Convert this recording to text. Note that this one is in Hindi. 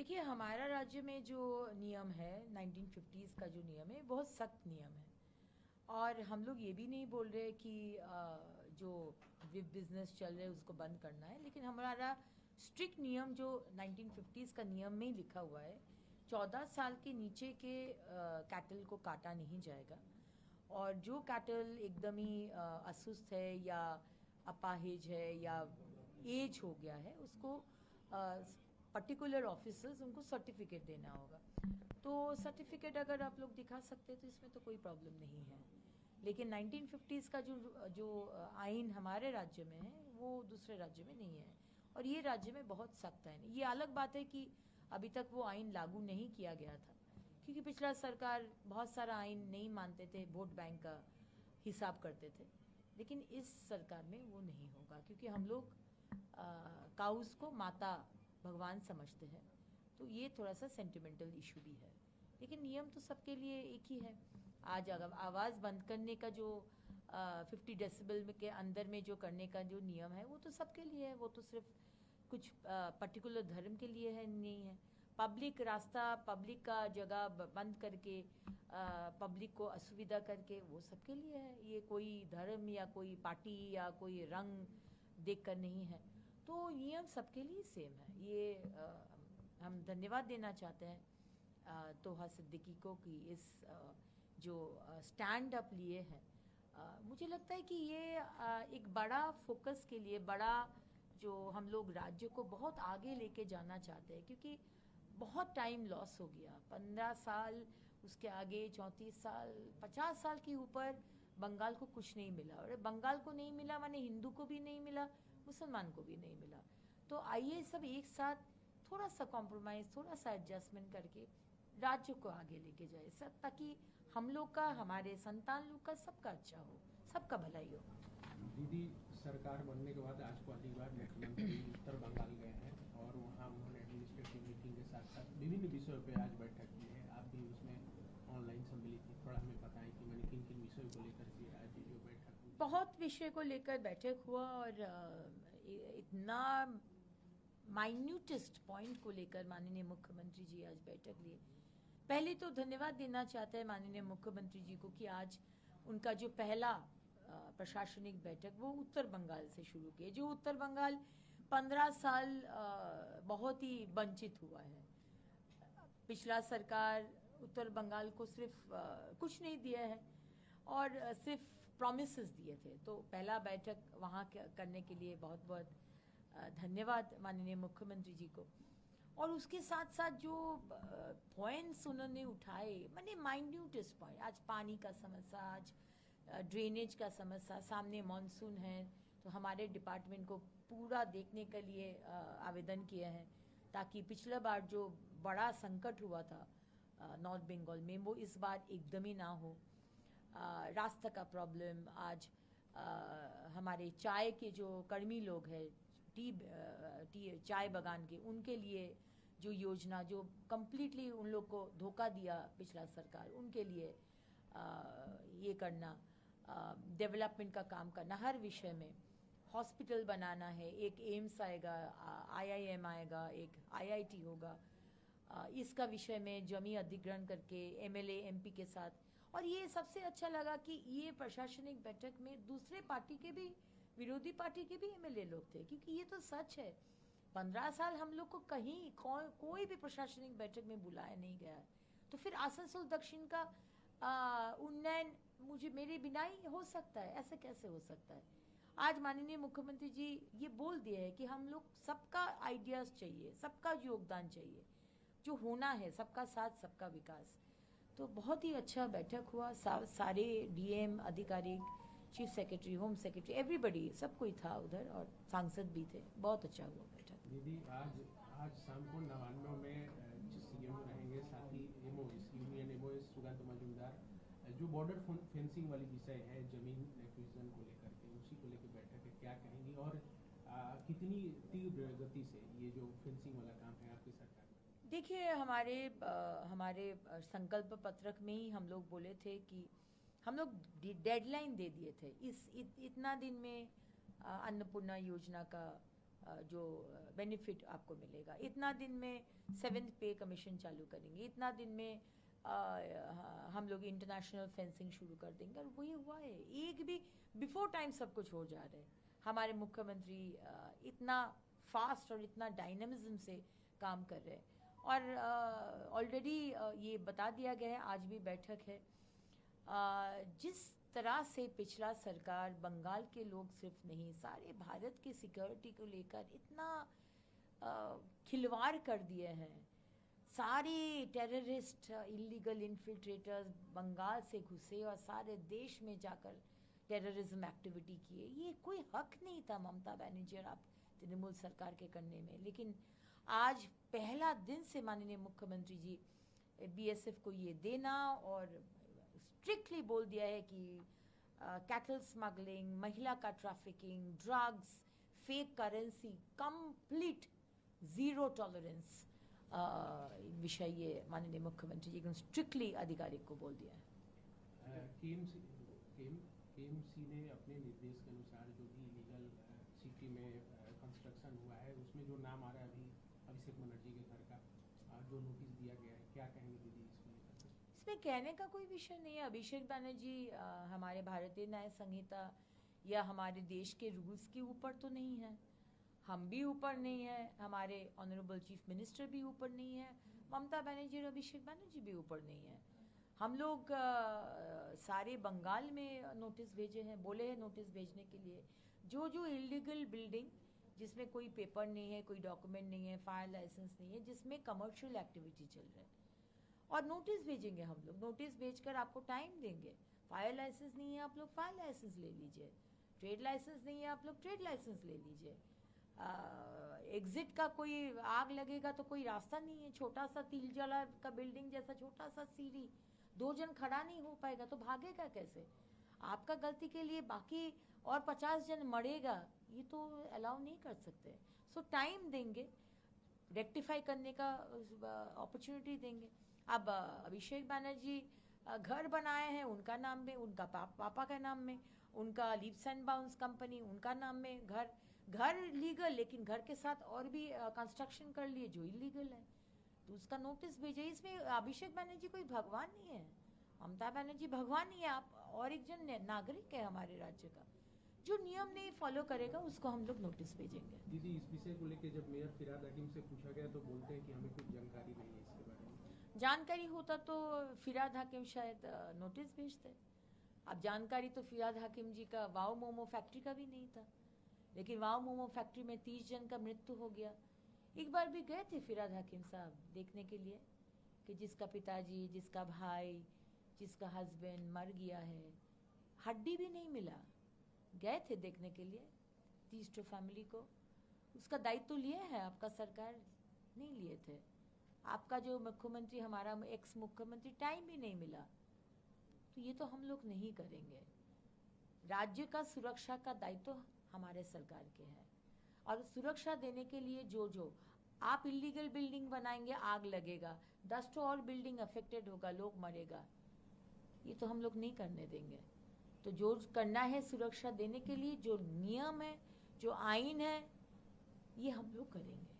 देखिए, हमारा राज्य में जो नियम है 1950s का जो नियम है बहुत सख्त नियम है। और हम लोग ये भी नहीं बोल रहे कि जो बिजनेस चल रहे हैं उसको बंद करना है, लेकिन हमारा स्ट्रिक्ट नियम जो 1950s का नियम में ही लिखा हुआ है, 14 साल के नीचे के कैटल को काटा नहीं जाएगा। और जो कैटल एकदम ही असुस्थ है या अपाहिज है या एज हो गया है, उसको पर्टिकुलर ऑफिसर्स उनको सर्टिफिकेट देना होगा। तो सर्टिफिकेट अगर आप लोग दिखा सकते हैं तो इसमें तो कोई प्रॉब्लम नहीं है। लेकिन 1950s का जो आइन हमारे राज्य में है वो दूसरे राज्य में नहीं है, और ये राज्य में बहुत सख्त है। ये अलग बात है कि अभी तक वो आइन लागू नहीं किया गया था, क्योंकि पिछला सरकार बहुत सारा आइन नहीं मानते थे, वोट बैंक का हिसाब करते थे। लेकिन इस सरकार में वो नहीं होगा, क्योंकि हम लोग काउस को माता भगवान समझते हैं। तो ये थोड़ा सा सेंटिमेंटल इशू भी है, लेकिन नियम तो सबके लिए एक ही है। आज अगर आवाज़ बंद करने का जो 50 डेसिबल के अंदर में जो करने का जो नियम है वो तो सबके लिए है, वो तो सिर्फ कुछ पर्टिकुलर धर्म के लिए है नहीं है। पब्लिक रास्ता, पब्लिक का जगह बंद करके पब्लिक को असुविधा करके, वो सबके लिए है। ये कोई धर्म या कोई पार्टी या कोई रंग देखकर नहीं है। तो नियम सबके लिए सेम है। ये हम धन्यवाद देना चाहते हैं तोहा सिद्दीकी को कि इस जो स्टैंड अप लिए हैं। मुझे लगता है कि ये एक बड़ा फोकस के लिए, बड़ा जो हम लोग राज्य को बहुत आगे लेके जाना चाहते हैं, क्योंकि बहुत टाइम लॉस हो गया। 15 साल, उसके आगे 34 साल, 50 साल के ऊपर बंगाल को कुछ नहीं मिला। और बंगाल को नहीं मिला माने हिंदू को भी नहीं मिला, मुसलमान को भी नहीं मिला। तो आइए सब एक साथ थोड़ा सा कॉम्प्रोमाइज, थोड़ा सा एडजस्टमेंट करके राज्य को आगे लेके जाए सब, ताकि हम लोग का, हमारे संतान लोग का, सबका अच्छा हो, सबका भलाई हो। दीदी, सरकार बनने के बाद आज पहली बार मुख्यमंत्री उत्तर बंगाल गए हैं और वहाँ उन्होंने एडमिनिस्ट्रेटिव मीटिंग के साथ साथ विभिन्न विषयों पर आज बैठक की है। आप भी उसमें ऑनलाइन सम्मिलित थी, थोड़ा हमें बताएं कि मैंने किन किन विषयों को लेकर के आज जो बैठक हुई। बहुत विषय को लेकर बैठक हुआ, और इतना माइन्यूटेस्ट पॉइंट को लेकर माननीय मुख्यमंत्री जी आज बैठक लिए। पहले तो धन्यवाद देना चाहते हैं माननीय मुख्यमंत्री जी को कि आज उनका जो पहला प्रशासनिक बैठक वो उत्तर बंगाल से शुरू किए। जो उत्तर बंगाल 15 साल बहुत ही वंचित हुआ है। पिछला सरकार उत्तर बंगाल को सिर्फ कुछ नहीं दिया है और सिर्फ प्रॉमिसेस दिए थे। तो पहला बैठक वहाँ करने के लिए बहुत बहुत धन्यवाद माननीय मुख्यमंत्री जी को। और उसके साथ साथ जो पॉइंट्स उन्होंने उठाए, माने माइन्यूटेस्ट पॉइंट, आज पानी का समस्या, आज ड्रेनेज का समस्या, सामने मॉनसून है, तो हमारे डिपार्टमेंट को पूरा देखने के लिए आवेदन किए हैं, ताकि पिछला बार जो बड़ा संकट हुआ था नॉर्थ बंगाल में, वो इस बार एकदम ही ना हो। रास्ता का प्रॉब्लम, आज हमारे चाय के जो कर्मी लोग हैं, टी चाय बागान के, उनके लिए जो योजना जो कंप्लीटली उन लोग को धोखा दिया पिछला सरकार, उनके लिए ये करना, डेवलपमेंट का काम करना हर विषय में। हॉस्पिटल बनाना है, एक एम्स आएगा, आईआईएम आएगा, एक आईआईटी होगा। इसका विषय में जमी अधिग्रहण करके एमएलए एमपी के साथ। और ये सबसे अच्छा लगा कि ये प्रशासनिक बैठक में दूसरे पार्टी के भी, विरोधी पार्टी के भी एमएलए लोग थे, क्योंकि ये तो सच है 15 साल हम लोग को कहीं कोई भी प्रशासनिक बैठक में बुलाया नहीं गया है। तो फिर आसनसोल दक्षिण का उन्नयन मुझे मेरे बिना ही हो सकता है? ऐसे कैसे हो सकता है? आज माननीय मुख्यमंत्री जी ये बोल दिए है कि हम लोग सबका आइडियाज चाहिए, सबका योगदान चाहिए, जो होना है सबका साथ सबका विकास। तो बहुत ही अच्छा बैठक हुआ। सारे डीएम अधिकारी, chief secretary, home secretary, everybody, सब कोई था उधर, और सांसद भी थे। बहुत अच्छा हुआ बैठक। दीदी, आज शाम को नवान्नों में सीएम रहेंगे, साथ ही एमओएस, यूनियन एमओएस सुगंध मजूमदार, जो बॉर्डर फेंसिंग वाली विषय है, जमीन एक्विजिशन को लेकर के, उसी को लेकर बैठक है, क्या कहेंगी? और कितनी तीव्र गति से ये जो फेंसिंग वाला काम है आपकी सरकार में? देखिए, हमारे संकल्प पत्रक में ही हम लोग बोले थे कि हम लोग डेडलाइन दे दिए थे, इतना दिन में अन्नपूर्णा योजना का जो बेनिफिट आपको मिलेगा, इतना दिन में 7th पे कमीशन चालू करेंगे, इतना दिन में हम लोग इंटरनेशनल फेंसिंग शुरू कर देंगे। और वही हुआ है, एक भी बिफोर टाइम सब कुछ हो जा रहा है। हमारे मुख्यमंत्री इतना फास्ट और इतना डायनामिज्म से काम कर रहे हैं। और ऑलरेडी ये बता दिया गया है, आज भी बैठक है, जिस तरह से पिछला सरकार, बंगाल के लोग सिर्फ नहीं, सारे भारत के सिक्योरिटी को लेकर इतना खिलवाड़ कर दिए हैं। सारे टेररिस्ट, इलीगल इन्फिल्ट्रेटर्स बंगाल से घुसे और सारे देश में जाकर टेररिज्म एक्टिविटी किए। ये कोई हक नहीं था ममता बनर्जी और आप तृणमूल सरकार के करने में। लेकिन आज पहला दिन से माननीय मुख्यमंत्री जी बीएसएफ को ये देना और स्ट्रिक्टली बोल दिया है कि कैटल स्मगलिंग, महिला का trafficking, drugs, fake currency, complete zero tolerance विषय ये माननीय मुख्यमंत्री जी ने स्ट्रिक्टली आधिकारिक को बोल दिया है। केएमसी ने अपने निर्देश के अनुसार जो भी इलीगल सिटी में कंस्ट्रक्शन हुआ है उसमें जो नाम आ रहा है अभी अभिषेक बनर्जी के घर का, जो नोटिस दिया गया है, क्या कहेंगे दीदी इसको लेकर? इसमें कहने का कोई विषय नहीं है। अभिषेक बनर्जी हमारे भारतीय न्याय संहिता या हमारे देश के रूल्स के ऊपर तो नहीं है, हम भी ऊपर नहीं है, हमारे ऑनरेबल चीफ मिनिस्टर भी ऊपर नहीं है, ममता बनर्जी और अभिषेक बनर्जी भी ऊपर नहीं है। हम लोग सारे बंगाल में नोटिस भेजे हैं, बोले हैं नोटिस भेजने के लिए। जो जो इलीगल बिल्डिंग जिसमें कोई पेपर नहीं है, कोई डॉक्यूमेंट नहीं है, फायर लाइसेंस नहीं है, जिसमें कमर्शियल एक्टिविटी चल रहा है, और नोटिस भेजेंगे हम लोग। नोटिस भेजकर आपको टाइम देंगे। फायर लाइसेंस नहीं है, आप लोग फायर लाइसेंस ले लीजिए। ट्रेड लाइसेंस नहीं है, आप लोग ट्रेड लाइसेंस ले लीजिए। एग्जिट का कोई आग लगेगा तो कोई रास्ता नहीं है, छोटा सा तिलजला का बिल्डिंग जैसा छोटा सा सीढ़ी, 2 जन खड़ा नहीं हो पाएगा तो भागेगा कैसे? आपका गलती के लिए बाकी और 50 जन मरेगा, ये तो अलाउ नहीं कर सकते। सो टाइम देंगे, रेक्टिफाई करने का अपॉर्चुनिटी देंगे। अब अभिषेक बनर्जी घर बनाए हैं उनका नाम में, उनका पापा का नाम में, उनका लीप्स एंड बाउंस कंपनी उनका नाम में, घर लीगल, लेकिन घर के साथ और भी कंस्ट्रक्शन कर लिए जो इलीगल है, तो उसका नोटिस भेजे। इसमें अभिषेक बनर्जी कोई भगवान नहीं है, ममता बनर्जी भगवान नहीं है, आप और एक जन नागरिक है हमारे राज्य का। जो नियम नहीं फॉलो करेगा उसको हम लोग नोटिस भेजेंगे। दीदी, इस विषय को लेकर जब मेयर फिराद हकीम से पूछा गया तो बोलते हैं कि हमें कुछ जानकारी नहीं है इसके बारे में। जानकारी होता तो फिराद हाकिम शायद नोटिस भेजते। अब जानकारी तो फिराद हाकिम जी का वाओ मोमो फैक्ट्री का भी नहीं था, लेकिन वाओ मोमो फैक्ट्री में 30 जन का मृत्यु हो गया। एक बार भी गए थे फिराद हाकिम साहब देखने के लिए कि जिसका पिताजी, जिसका भाई, जिसका हस्बैंड मर गया है, हड्डी भी नहीं मिला, गए थे देखने के लिए 30 फैमिली को। उसका दायित्व लिए है आपका सरकार? नहीं लिए थे। आपका जो मुख्यमंत्री, हमारा एक्स मुख्यमंत्री, टाइम भी नहीं मिला। तो ये तो हम लोग नहीं करेंगे। राज्य का सुरक्षा का दायित्व हमारे सरकार के है, और सुरक्षा देने के लिए जो आप इलीगल बिल्डिंग बनाएंगे, आग लगेगा, 10 और बिल्डिंग अफेक्टेड होगा, लोग मरेगा, ये तो हम लोग नहीं करने देंगे। तो जो करना है सुरक्षा देने के लिए, जो नियम है, जो आईन है, ये हम लोग करेंगे।